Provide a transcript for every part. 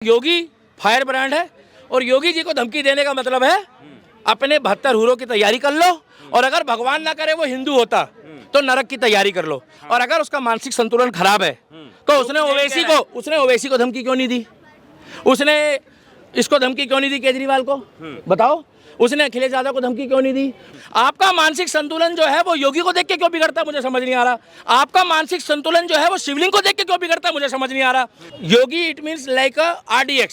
योगी fire brand है और योगी जी को धमकी देने का मतलब है अपने 72 हुरों की तैयारी कर लो, और अगर भगवान ना करे वो हिंदू होता तो नरक की तैयारी कर लो। और अगर उसका मानसिक संतुलन खराब है तो उसने ओवैसी को धमकी क्यों नहीं दी? उसने इसको धमकी क्यों नहीं दी केजरीवाल को? बताओ, उसने अखिलेश यादव को धमकी क्यों नहीं दी? आपका मानसिक संतुलन जो है वो योगी को देख के क्यों बिगड़ता है, मुझे समझ नहीं आ रहा। आपका मानसिक संतुलन जो है वो शिवलिंग को देख के क्यों बिगड़ता है, मुझे समझ नहीं आ रहा। योगी इट मींस लाइक RDX,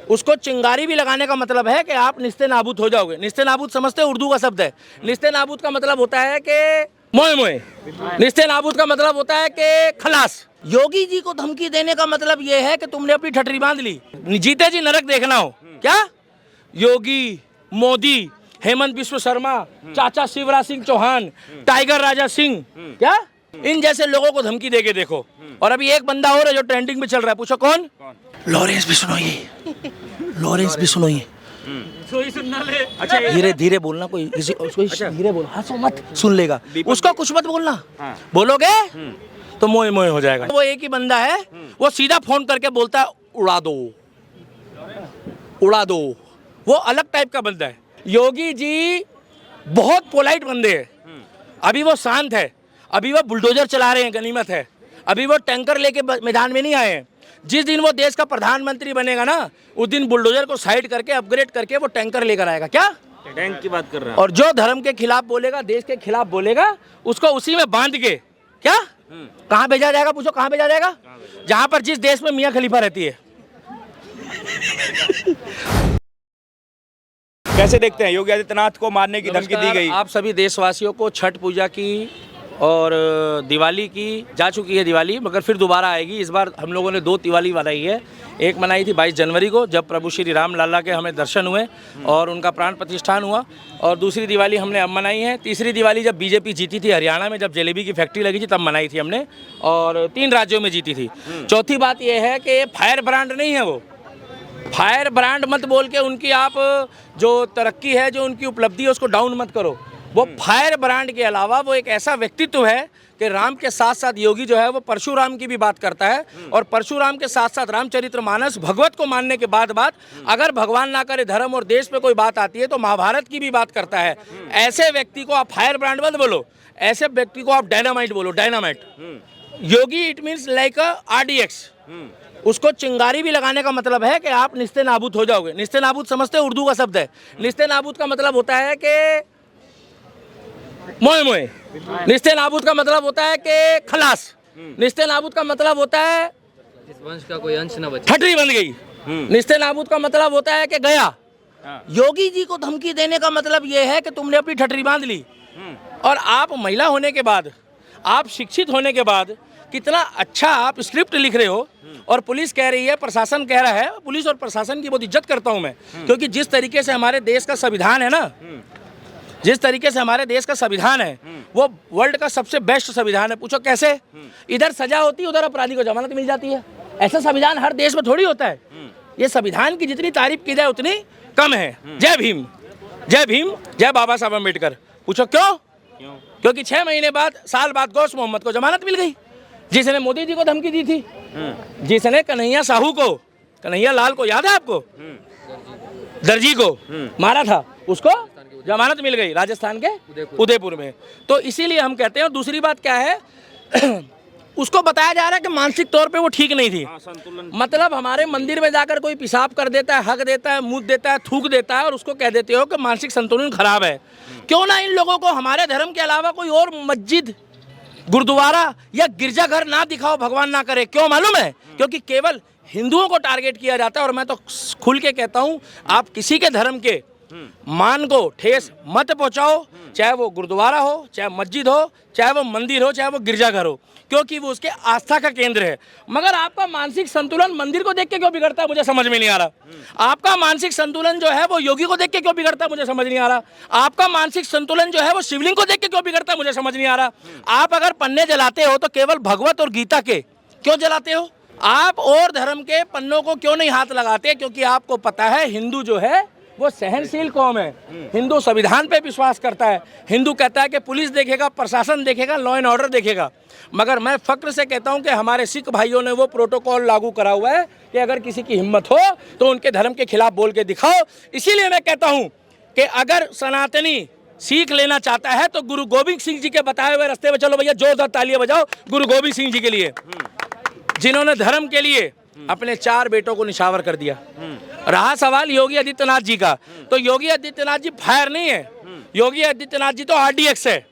उसको चिंगारी भी लगाने का मतलब है कि आप निस्ते नाबूद हो जाओगे। निस्ते नाबूद समझते हैं, उर्दू का शब्द है। निस्ते नाबूद का मतलब होता है कि मोए मोए, निस्ते नाबूद का मतलब होता है कि खलास। योगी जी को धमकी देने का मतलब यह है कि तुमने अपनी ठटरी बांध ली, जीते जी नरक देखना हो क्या? योगी, मोदी, हेमंत बिश्व शर्मा, चाचा शिवराज सिंह चौहान, टाइगर राजा सिंह, क्या इन जैसे लोगों को धमकी देके देखो। और अभी एक बंदा और है जो ट्रेंडिंग में चल रहा है, पूछो कौन? लॉरेंस बिश्नोई। लॉरेंस बिश्नोई। अच्छा, धीरे धीरे बोलना, कोई किसी उसको धीरे बोल, हंसो मत, सुन लेगा। उसको कुछ मत बोलना, बोलोगे तो मोए मोए हो जाएगा। वो एक ही बंदा है, वो सीधा फोन करके बोलता है उड़ा दो, उड़ा दो। वो अलग टाइप का बंदा है। योगी जी बहुत पोलाइट बंदे हैं। अभी वो शांत है, अभी वो बुलडोजर चला रहे हैं, गनीमत है। अभी वो टैंकर लेके मैदान में नहीं आए हैं। जिस दिन वो देश का प्रधानमंत्री बनेगा ना, उस दिन बुलडोजर को साइड करके अपग्रेड करके वो टैंकर लेकर आएगा। क्या टैंक की बात कर रहा है? और जो धर्म के खिलाफ बोलेगा, देश के खिलाफ बोलेगा, उसको उसी में बांध के क्या कहाँ भेजा जाएगा? पूछो कहाँ भेजा जाएगा? जहां पर जिस देश में मियां खलीफा रहती है। कैसे देखते हैं योगी आदित्यनाथ को मारने की धमकी दी गई? आप सभी देशवासियों को छठ पूजा की और दिवाली की जा चुकी है दिवाली, मगर फिर दोबारा आएगी। इस बार हम लोगों ने 2 दिवाली मनाई है। एक मनाई थी 22 जनवरी को, जब प्रभु श्री राम लाला के हमें दर्शन हुए और उनका प्राण प्रतिष्ठान हुआ। और दूसरी दिवाली हमने अब मनाई है। तीसरी दिवाली जब बीजेपी जीती थी हरियाणा में, जब जलेबी की फैक्ट्री लगी थी, तब मनाई थी हमने, और 3 राज्यों में जीती थी। चौथी बात यह है कि फायर ब्रांड नहीं है वो। फायर ब्रांड मत बोल के उनकी आप जो तरक्की है, जो उनकी उपलब्धि है, उसको डाउन मत करो। वो फायर ब्रांड के अलावा वो एक ऐसा व्यक्तित्व है कि राम के साथ साथ योगी जो है वो परशुराम की भी बात करता है, और परशुराम के साथ साथ रामचरितमानस, भगवत को मानने के बाद अगर भगवान ना करे धर्म और देश पे कोई बात आती है तो महाभारत की भी बात करता है। ऐसे व्यक्ति को आप फायर ब्रांड मत बोलो, ऐसे व्यक्ति को आप डायनामाइट बोलो, dynamite. Yogi it means like RDX, उसको चिंगारी भी लगाने का मतलब है कि आप निस्ते नाबूद हो जाओगे। निस्ते नाबूद समझते हैं, उर्दू का शब्द है। निस्ते नाबूद का मतलब होता है कि मोए मोए, निस्ते नाबूद का मतलब होता है कि खलास, निस्ते नाबूद का मतलब होता है जिस वंश का कोई अंश न बचे, ठटरी बन गई। निस्ते नाबूद का मतलब होता है कि गया। योगी जी को धमकी देने का मतलब यह है कि तुमने अपनी ठटरी बांध ली। और आप महिला होने के बाद, आप शिक्षित होने के बाद कितना अच्छा आप स्क्रिप्ट लिख रहे हो, और पुलिस कह रही है, प्रशासन कह रहा है। पुलिस और प्रशासन की बहुत इज्जत करता हूं मैं, क्योंकि जिस तरीके से हमारे देश का संविधान है ना, जिस तरीके से हमारे देश का संविधान है, वो वर्ल्ड का सबसे बेस्ट संविधान है। पूछो कैसे? इधर सजा होती है, उधर अपराधी को जमानत मिल जाती है। ऐसा संविधान हर देश में थोड़ी होता है। ये संविधान की जितनी तारीफ की जाए उतनी कम है। जय भीम, जय भीम, जय बाबा साहब अम्बेडकर। पूछो क्यों? क्योंकि 6 महीने बाद, साल बाद गौस मोहम्मद को जमानत मिल गई, जिसने मोदी जी को धमकी दी थी, जिसने कन्हैया साहू को, कन्हैया लाल को, याद है आपको, दर्जी को मारा था, उसको जमानत मिल गई राजस्थान के उदयपुर में। तो इसीलिए हम कहते हैं। और दूसरी बात क्या है, उसको बताया जा रहा है कि मानसिक तौर पे वो ठीक नहीं थी। मतलब हमारे मंदिर में जाकर कोई पेशाब कर देता है, हक देता है, मुँह देता है, थूक देता है, और उसको कह देते हो कि मानसिक संतुलन खराब है। क्यों ना इन लोगों को हमारे धर्म के अलावा कोई और मस्जिद, गुरुद्वारा या गिरजाघर ना दिखाओ, भगवान ना करे। क्यों मालूम है? क्योंकि केवल हिंदुओं को टारगेट किया जाता है। और मैं तो खुल के कहता हूं, आप किसी के धर्म के मान को ठेस मत पहुंचाओ, चाहे वो गुरुद्वारा हो, चाहे मस्जिद हो, चाहे वो मंदिर हो, चाहे वो गिरजाघर हो, क्योंकि वो उसके आस्था का केंद्र है। मगर आपका मानसिक संतुलन मंदिर को देख के क्यों बिगड़ता है, मुझे समझ में नहीं आ रहा। आपका मानसिक संतुलन जो है वो योगी को देख के क्यों बिगड़ता है, मुझे समझ नहीं आ रहा। आपका मानसिक संतुलन जो है वो शिवलिंग को देख के क्यों बिगड़ता है, मुझे समझ नहीं आ रहा। आप अगर पन्ने जलाते हो तो केवल भगवत और गीता के क्यों जलाते हो? आप और धर्म के पन्नों को क्यों नहीं हाथ लगाते? क्योंकि आपको पता है हिंदू जो है वो सहनशील कौम है। हिंदू संविधान पे विश्वास करता है। हिंदू कहता है कि पुलिस देखेगा, प्रशासन देखेगा, लॉ एंड ऑर्डर देखेगा। मगर मैं फक्र से कहता हूं कि हमारे सिख भाइयों ने वो प्रोटोकॉल लागू करा हुआ है कि अगर किसी की हिम्मत हो तो उनके धर्म के खिलाफ बोल के दिखाओ। इसीलिए मैं कहता हूं कि अगर सनातनी सीख लेना चाहता है तो गुरु गोविंद सिंह जी के बताए हुए रास्ते पे चलो भैया। जोरदार तालियां बजाओ गुरु गोविंद सिंह जी के लिए, जिन्होंने धर्म के लिए अपने 4 बेटों को निछावर कर दिया। रहा सवाल योगी आदित्यनाथ जी का, तो योगी आदित्यनाथ जी फायर नहीं है, योगी आदित्यनाथ जी तो RDX है।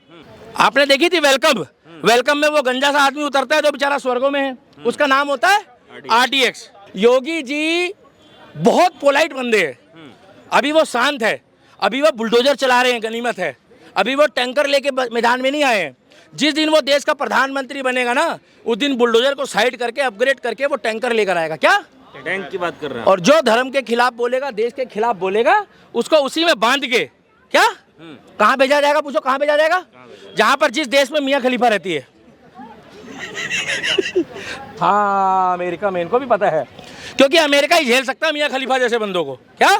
आपने देखी थी वेलकम में वो गंजा सा आदमी उतरता है तो बेचारा स्वर्गों में है, उसका नाम होता है RDX। योगी जी बहुत पोलाइट बंदे हैं। अभी वो शांत है, अभी वो बुलडोजर चला रहे हैं, गनीमत है। अभी वो टैंकर लेके मैदान में नहीं आए हैं। जिस दिन वो देश का प्रधानमंत्री बनेगा ना, उस दिन बुलडोजर को साइड करके अपग्रेड करके वो टैंकर लेकर आएगा। क्या टैंक की बात कर रहे हैं? और जो धर्म के खिलाफ बोलेगा, देश के खिलाफ बोलेगा, उसको उसी में बांध के क्या कहाँ भेजा जाएगा? पूछो कहाँ भेजा जाएगा? जहां पर जिस देश में मियां खलीफा रहती है। हाँ, अमेरिका में इनको भी पता है, क्योंकि अमेरिका ही झेल सकता है मियां खलीफा जैसे बंदों को। क्या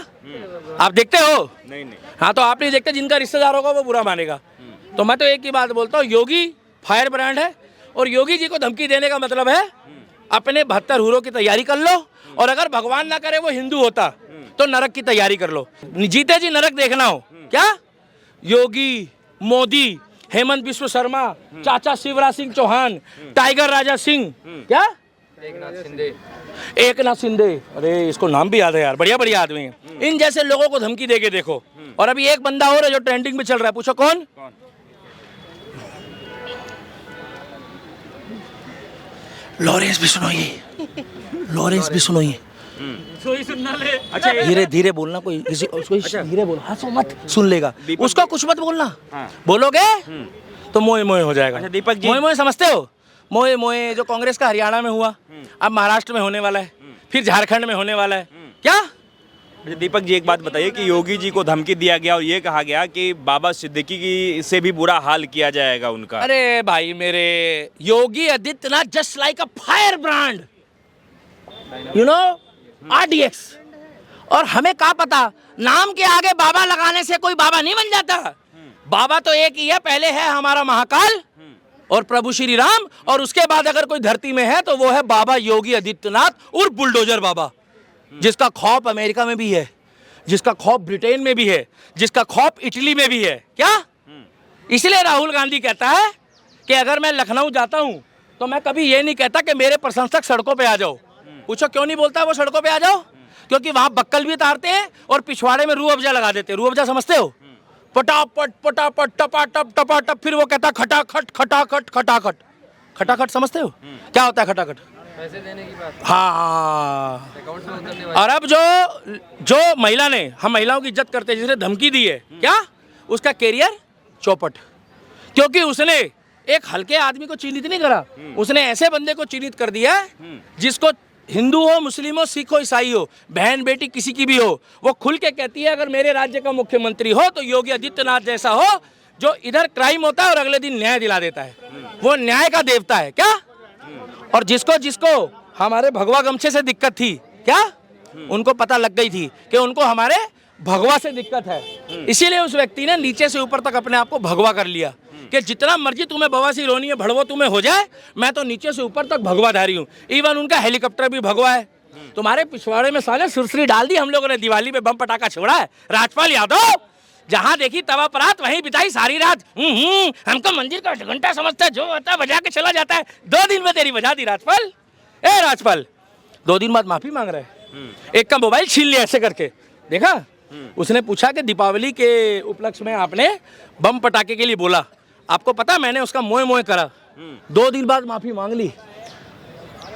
आप देखते हो? नहीं। हाँ, तो आप नहीं देखते, जिनका रिश्तेदार होगा वो बुरा मानेगा। तो मैं तो एक ही बात बोलता हूँ, योगी फायर ब्रांड है। और योगी जी को धमकी देने का मतलब है अपने 72 हुरों की तैयारी कर लो, और अगर भगवान ना करे वो हिंदू होता तो नरक की तैयारी कर लो। जीते जी नरक देखना हो क्या? योगी, मोदी, हेमंत बिश्व शर्मा, चाचा शिवराज सिंह चौहान, टाइगर राजा सिंह, क्या एक नाथ शिंदे, अरे इसको नाम भी याद है यार, बढ़िया बढ़िया आदमी है। इन जैसे लोगों को धमकी देके देखो। और अभी एक बंदा और है जो ट्रेंडिंग में चल रहा है, पूछो कौन? लॉरेंस बिश्नोई। अच्छा, धीरे धीरे बोलना, कोई किसी धीरे बोलो, हाँ मत सुन लेगा, उसको कुछ मत बोलना। बोलोगे तो मोए मोए हो जाएगा। अच्छा, दीपक जी, मोए मोए समझते हो? मोए मोए जो कांग्रेस का हरियाणा में हुआ, अब महाराष्ट्र में होने वाला है, फिर झारखंड में होने वाला है। क्या? दीपक जी एक बात बताइए कि योगी जी को धमकी दिया गया और ये कहा गया कि बाबा सिद्दीकी की से भी बुरा हाल किया जाएगा उनका। अरे भाई मेरे, Yogi Adityanath just like a fire brand, you know, RDX। और हमें क्या पता, नाम के आगे बाबा लगाने से कोई बाबा नहीं बन जाता। बाबा तो एक ही है, पहले है हमारा महाकाल और प्रभु श्री राम, और उसके बाद अगर कोई धरती में है तो वो है बाबा योगी आदित्यनाथ और बुलडोजर बाबा, जिसका खौफ अमेरिका में भी है, जिसका खौफ ब्रिटेन में भी है, जिसका खौफ इटली में भी है। क्या? इसलिए राहुल गांधी कहता है कि अगर मैं लखनऊ जाता हूं तो मैं कभी ये नहीं कहता कि मेरे प्रशंसक सड़कों पे आ जाओ। पूछो क्यों नहीं बोलता वो सड़कों पे आ जाओ? क्योंकि वहां बक्कल भी उतारते हैं और पिछवाड़े में रूह अफ़ज़ा लगा देते हैं। रूह अफ़ज़ा समझते हो? पटापट पटापट टपाटप टपाटप, फिर वो कहता खटाखट खटाखट खटाखट। खटाखट समझते हो क्या होता है? खटाखट पैसे देने की बात। हाँ। अकाउंट में उतरने और अब जो महिला ने, हम महिलाओं की इज्जत करते हैं, जिसने धमकी दी है, क्या उसका कैरियर चौपट, क्योंकि उसने एक हल्के आदमी को चिन्हित नहीं करा, उसने ऐसे बंदे को चिन्हित कर दिया जिसको हिंदू हो, मुस्लिम हो, सिख हो, ईसाई हो, बहन बेटी किसी की भी हो, वो खुल के कहती है अगर मेरे राज्य का मुख्यमंत्री हो तो योगी आदित्यनाथ जैसा हो, जो इधर क्राइम होता है और अगले दिन न्याय दिला देता है। वो न्याय का देवता है। क्या? और जिसको हमारे भगवा गमछे से दिक्कत थी, क्या उनको पता लग गई थी कि उनको हमारे भगवा से दिक्कत है, इसीलिए उस व्यक्ति ने नीचे से ऊपर तक अपने आप को भगवा कर लिया कि जितना मर्जी तुम्हें बवासीर होनी है, भड़वो तुम्हें हो जाए, मैं तो नीचे से ऊपर तक भगवाधारी हूँ। इवन उनका हेलीकॉप्टर भी भगवा है। तुम्हारे पिछवाड़े में साले सुरसरी डाल दी हम लोगों ने, दिवाली पे बम पटाखा छोड़ा है। राजपाल यादव, जहाँ देखी तवा परात वहीं बिताई सारी रात। हमको मंदिर का घंटा समझता है, जो होता है बजा के चला जाता है। 2 दिन में तेरी बजा दी राजपाल। ए राजपाल 2 दिन बाद माफी मांग रहे हैं। एक का मोबाइल छीन लिया ऐसे करके, देखा? उसने पूछा कि दीपावली के उपलक्ष्य में आपने बम पटाखे के लिए बोला, आपको पता मैंने उसका मोए मोए करा। 2 दिन बाद माफी मांग ली।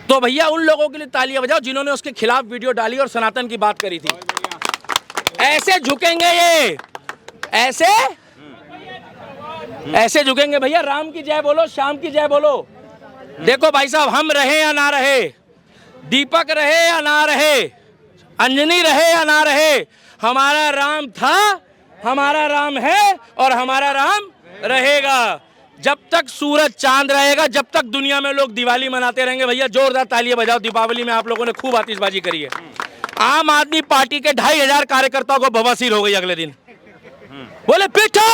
तो भैया उन लोगों के लिए तालियां बजाओ जिन्होंने उसके खिलाफ वीडियो डाली और सनातन की बात करी थी। ऐसे झुकेंगे ये, ऐसे झुकेंगे भैया। राम की जय बोलो, श्याम की जय बोलो। देखो भाई साहब, हम रहे या ना रहे, दीपक रहे या ना रहे, अंजनी रहे या ना रहे, हमारा राम था, हमारा राम है और हमारा राम रहेगा। जब तक सूरज चांद रहेगा, जब तक दुनिया में लोग दिवाली मनाते रहेंगे। भैया जोरदार तालियां बजाओ, दीपावली में आप लोगों ने खूब आतिशबाजी करी है। आम आदमी पार्टी के 2,500 कार्यकर्ताओं को बवासीर हो गई अगले दिन। बोले बेटा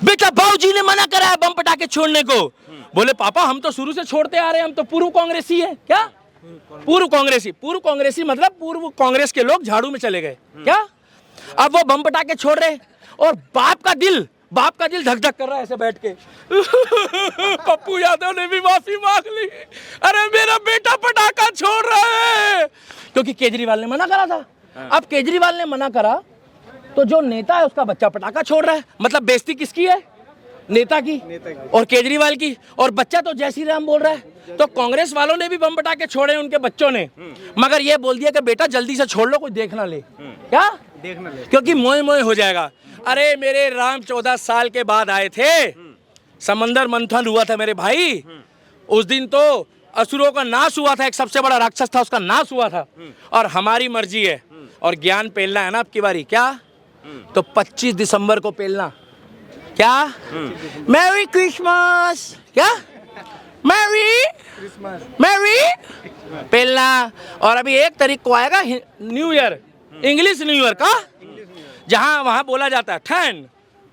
बेटा बाबूजी ने मना करा है बम पटाखे छोड़ने को। बोले पापा हम तो शुरू से छोड़ते आ रहे हैं, हम तो पूर्व कांग्रेसी है। क्या पूर्व कांग्रेसी मतलब पूर्व कांग्रेस के लोग झाड़ू में चले गए क्या। अब वो बम पटाखे छोड़ रहे और बाप का दिल धक धक कर रहा है ऐसे बैठ के। पप्पू यादव ने भी माफी मांग ली, अरे मेरा बेटा पटाखा छोड़ रहा है, क्योंकि केजरीवाल ने मना करा था। अब केजरीवाल ने मना करा तो जो नेता है उसका बच्चा पटाखा छोड़ रहा है, मतलब बेइज्जती किसकी है? नेता की और केजरीवाल की, और बच्चा तो जय श्री राम बोल रहा है। तो कांग्रेस वालों ने भी बम पटाखे छोड़े उनके बच्चों ने, मगर ये बोल दिया कि बेटा जल्दी से छोड़ लो, कोई देख ना ले। क्या देखना ले? क्योंकि मोए मोए हो जाएगा। अरे मेरे राम 14 साल के बाद आए थे, समंदर मंथन हुआ था मेरे भाई, उस दिन तो असुरों का नाश हुआ था, एक सबसे बड़ा राक्षस था उसका नाश हुआ था। और हमारी मर्जी है और ज्ञान पेलना है ना आपकी बारी। क्या तो 25 दिसंबर को पेलना। क्या मैरी क्रिसमस, क्या मैरी पेलना। और अभी 1 तारीख को आएगा new year, English new year का, जहां वहां बोला जाता है 10,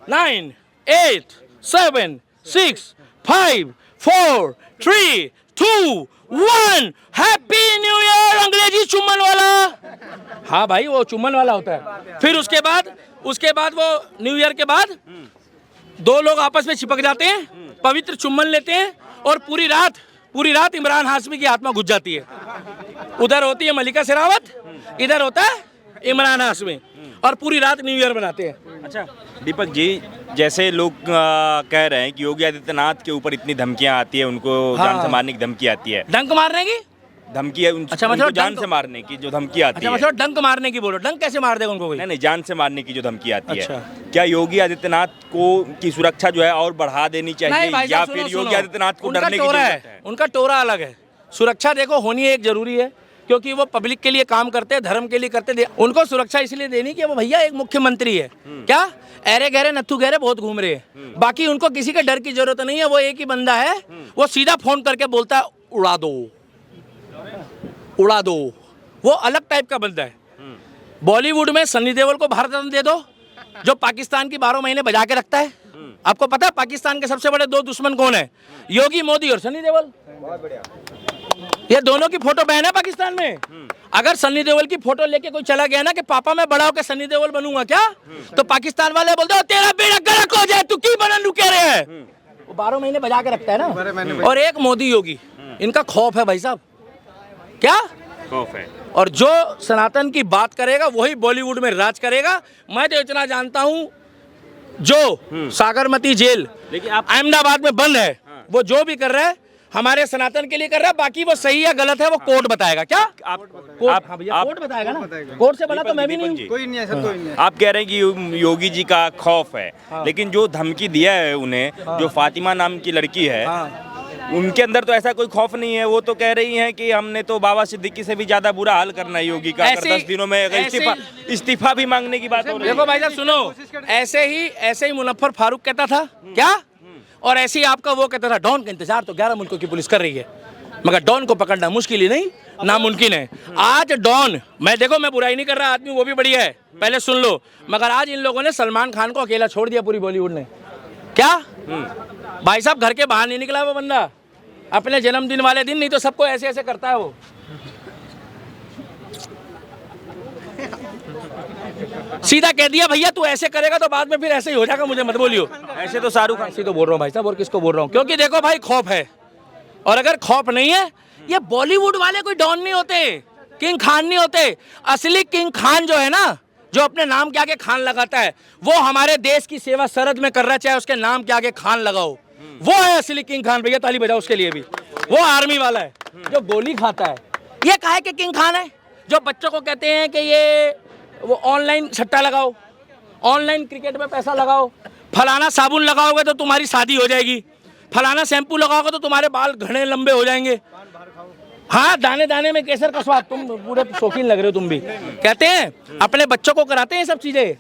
9, 8, 7, 6, 5, 4, 3, 2, 1 हैप्पी न्यू ईयर। अंग्रेजी चुम्बन वाला। हाँ भाई वो चुम्बन वाला होता है। फिर उसके बाद वो न्यू ईयर के बाद 2 लोग आपस में चिपक जाते हैं, पवित्र चुम्बन लेते हैं और पूरी रात इमरान हाशमी की आत्मा घुस जाती है। उधर होती है मलिका शेरावत, इधर होता है इमरान हाशमी, और पूरी रात न्यू ईयर बनाते हैं। अच्छा दीपक जी, जैसे लोग कह रहे हैं कि योगी आदित्यनाथ के ऊपर इतनी धमकियां आती है, उनको जान से मारने की धमकी आती है, डंक मारने की धमकी है। अच्छा, उनको मतलब जान से मारने की जो धमकी आती अच्छा, है। मतलब डंक मारने की बोलो, डंक कैसे मार देगा उनको कोई? नहीं, जान से मारने की जो धमकी आती अच्छा। है, क्या योगी आदित्यनाथ को की सुरक्षा जो है और बढ़ा देनी चाहिए, नहीं भाई या साहब, फिर सुनो, योगी आदित्यनाथ को डरने की टोरा जरूरत है? उनका टोरा अलग है। सुरक्षा देखो होनी एक जरूरी है, क्योंकि वो पब्लिक के लिए काम करते हैं, धर्म के लिए करते हैं। उनको सुरक्षा इसलिए देनी कि वो भैया एक मुख्यमंत्री है। क्या अरे गहरे नत्थु गहरे बहुत घूम रहे हैं, बाकी उनको किसी के डर की जरूरत नहीं है। वो एक ही बंदा है, वो सीधा फोन करके बोलता है उड़ा दो। वो अलग टाइप का बंदा है। बॉलीवुड में सन्नी देओल को भारत रत्न दे दो, जो पाकिस्तान की 12 महीने बजा के रखता है। आपको पता है पाकिस्तान के सबसे बड़े 2 दुश्मन कौन है? योगी मोदी और सन्नी देओल। ये दोनों की फोटो बैन है पाकिस्तान में। अगर सन्नी देओल की फोटो लेके कोई चला गया ना कि पापा मैं बड़ा होकर सन्नी देओल बनूंगा क्या, तो पाकिस्तान वाले बोलते हो तेरा बेड़ा गर्क हो जाए, तू क्यों बनन कह रहे हैं। वो 12 महीने बजा के रखता है ना। और एक मोदी योगी, इनका खौफ है भाई साहब। क्या खौफ है? और जो सनातन की बात करेगा वही बॉलीवुड में राज करेगा। मैं तो इतना जानता हूं, जो साबरमती जेल अहमदाबाद में बंद है, वो जो भी कर रहा है हमारे सनातन के लिए कर रहा है। बाकी वो सही है गलत है वो कोर्ट बताएगा। क्या कोर्ट बताएगा ना, कोर्ट से बना तो मैं भी नहीं हूँ। कोई नहीं है सर, कोई नहीं है। आप कह रहे हैं कि योगी जी का खौफ है, लेकिन जो धमकी दिया है उन्हें, जो फातिमा नाम की लड़की है, उनके अंदर तो ऐसा कोई खौफ नहीं है। वो तो कह रही हैं कि हमने तो बाबा सिद्दीकी से भी ज्यादा बुरा हाल करना है योगी का, अगर 10 दिनों में इस्तीफा भी मांगने की बात हो रही है। देखो भाई साहब सुनो, ऐसे ही मुनव्वर फारूक कहता था क्या, और ऐसे ही आपका वो कहता था डॉन का इंतजार तो 11 मुल्कों की पुलिस कर रही है, मगर डॉन को पकड़ना मुश्किल ही नहीं नामुमकिन है। आज डॉन, मैं बुराई नहीं कर रहा, आदमी वो भी बढ़िया है, पहले सुन लो, मगर आज इन लोगों ने सलमान खान को अकेला छोड़ दिया पूरी बॉलीवुड ने। क्या भाई साहब, घर के बाहर नहीं निकला वो बंदा अपने जन्मदिन वाले दिन, नहीं तो सबको ऐसे ऐसे करता है वो। सीधा कह दिया भैया तू ऐसे करेगा तो बाद में फिर ऐसे ही हो जाएगा, मुझे मत बोलियो। ऐसे तो शाहरुख खान ऐसे तो बोल रहा हूँ भाई साहब, और किसको बोल रहा हूँ, क्योंकि देखो भाई खौफ है। और अगर खौफ नहीं है, ये बॉलीवुड वाले कोई डॉन नहीं होते, किंग खान नहीं होते। असली किंग खान जो है ना, जो अपने नाम के आगे खान लगाता है, वो हमारे देश की सेवा सरहद में कर रहा है, चाहे उसके नाम के आगे खान लगाओ, वो है असली किंग खान। भैया ताली बजाओ उसके लिए भी। वो आर्मी वाला है जो गोली खाता है। ये काहे के किंग खान है? जो बच्चों को कहते हैं कि ये वो ऑनलाइन सट्टा लगाओ, ऑनलाइन क्रिकेट में पैसा लगाओ, फलाना साबुन लगाओगे तो तुम्हारी शादी हो जाएगी, फलाना शैम्पू लगाओगे तो तुम्हारे बाल घने लंबे हो जाएंगे। हाँ, दाने दाने में केसर का स्वाद, तुम पूरे शौकीन लग रहे हो तुम भी। कहते हैं अपने बच्चों को कराते हैं सब चीजें।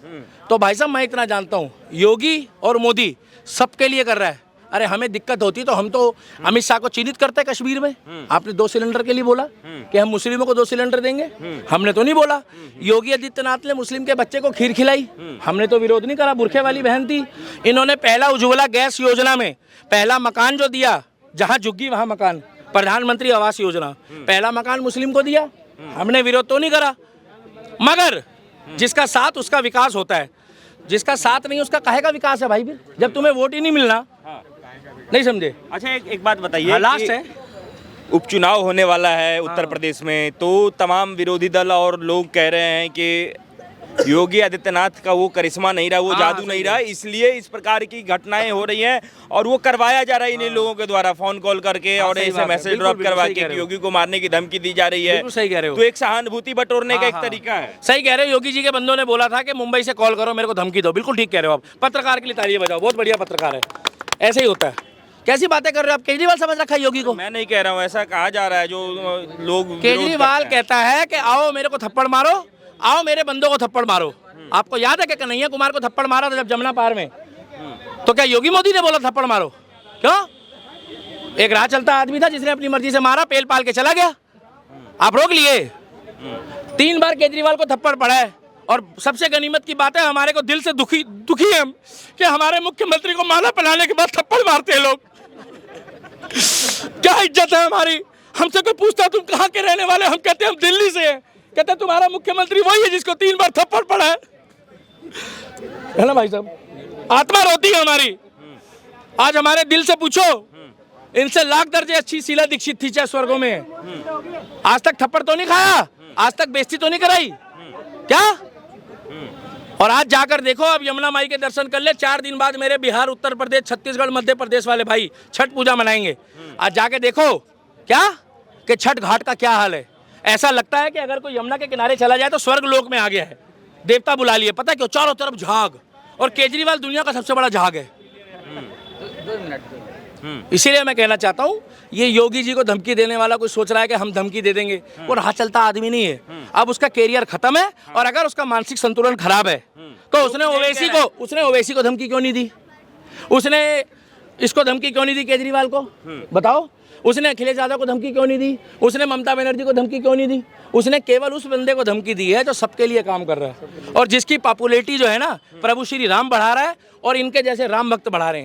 तो भाई साहब मैं इतना जानता हूँ, योगी और मोदी सबके लिए कर रहा है। अरे हमें दिक्कत होती तो हम तो अमित शाह को चिन्हित करते हैं कश्मीर में। आपने 2 सिलेंडर के लिए बोला कि हम मुस्लिमों को 2 सिलेंडर देंगे, हमने तो नहीं बोला। योगी आदित्यनाथ ने मुस्लिम के बच्चे को खीर खिलाई, हमने तो विरोध नहीं करा। बुरखे वाली बहन थी, इन्होंने पहला उज्ज्वला गैस योजना में पहला मकान जो दिया, जहां झुग्गी वहां मकान, प्रधानमंत्री आवास योजना, पहला मकान मुस्लिम को दिया, हमने विरोध तो नहीं करा। मगर जिसका साथ उसका विकास होता है, जिसका साथ नहीं उसका काहे का विकास है भाई? फिर जब तुम्हें वोट ही नहीं मिलना, नहीं समझे? अच्छा एक बात बताइए, लास्ट है, उपचुनाव होने वाला है उत्तर प्रदेश में, तो तमाम विरोधी दल और लोग कह रहे हैं कि योगी आदित्यनाथ का वो करिश्मा नहीं रहा, वो जादू नहीं रहा, इसलिए इस प्रकार की घटनाएं हो रही हैं और वो करवाया जा रहा है इन्हीं लोगों के द्वारा फोन कॉल करके और ऐसे मैसेज ड्रॉप करवा के कि योगी को मारने की धमकी दी जा रही है। सही कह रहे हो। तो एक सहानुभूति बटोरने का एक तरीका है। सही कह रहे हो। योगी जी के बंदों ने बोला था कि मुंबई से कॉल करो, मेरे को धमकी दो। बिल्कुल ठीक कह रहे हो आप। पत्रकार के लिए तालियां बजाओ, बहुत बढ़िया पत्रकार है, ऐसे ही होता है। कैसी बातें कर रहे हो आप? केजरीवाल समझ रखा है योगी को? मैं नहीं कह रहा हूँ, ऐसा कहा जा रहा है जो लोग। केजरीवाल कहता है कि आओ मेरे को थप्पड़ मारो, आओ मेरे बंदों को थप्पड़ मारो। आपको याद है कि कन्हैया कुमार को थप्पड़ मारा था जब जमुना पार में? तो क्या योगी मोदी ने बोला थप्पड़ मारो? क्यों? एक राह चलता आदमी था जिसने अपनी मर्जी से मारा, पेल पाल के चला गया, आप रोक लिए। 3 बार केजरीवाल को थप्पड़ पड़ा है। और सबसे गनीमत की बात है, हमारे को दिल से दुखी है हम कि हमारे मुख्यमंत्री को माला पहनाने के बाद थप्पड़ मारते हैं लोग। क्या इज्जत है हमारी? हमसे कोई पूछता तुम कहाँ के रहने वाले, हम कहते हम दिल्ली से हैं, कहते तुम्हारा मुख्यमंत्री वही है जिसको 3 बार थप्पड़ पड़ा है ना भाई साहब? आत्मा रोती है हमारी। आज हमारे दिल से पूछो, इनसे लाख दर्जे अच्छी शीला दीक्षित थी चाहे स्वर्गों में, आज तक थप्पड़ तो नहीं खाया, आज तक बेइज्जती तो नहीं कराई क्या? और आज जाकर देखो, अब यमुना माई के दर्शन कर ले। 4 दिन बाद मेरे बिहार, उत्तर प्रदेश, छत्तीसगढ़, मध्य प्रदेश वाले भाई छठ पूजा मनाएंगे। आज जाके देखो क्या कि छठ घाट का क्या हाल है। ऐसा लगता है कि अगर कोई यमुना के किनारे चला जाए तो स्वर्ग लोक में आ गया है, देवता बुला लिए। पता है क्यों? चारों तरफ झाग, और केजरीवाल दुनिया का सबसे बड़ा झाग है। 2 मिनट। इसीलिए मैं कहना चाहता हूँ, ये योगी जी को धमकी देने वाला कोई सोच रहा है कि हम धमकी दे देंगे, वो राह चलता आदमी नहीं है। अब उसका कैरियर खत्म है, और अगर उसका मानसिक संतुलन खराब है तो उसने ओवैसी को धमकी क्यों नहीं दी? उसने इसको धमकी क्यों नहीं दी केजरीवाल को? बताओ। उसने अखिलेश यादव को धमकी क्यों नहीं दी? उसने ममता बनर्जी को धमकी क्यों नहीं दी? उसने केवल उस बंदे को धमकी दी है जो सबके लिए काम कर रहा है और जिसकी पॉपुलैरिटी जो है ना, प्रभु श्री राम बढ़ा रहा है और इनके जैसे राम भक्त बढ़ा रहे हैं।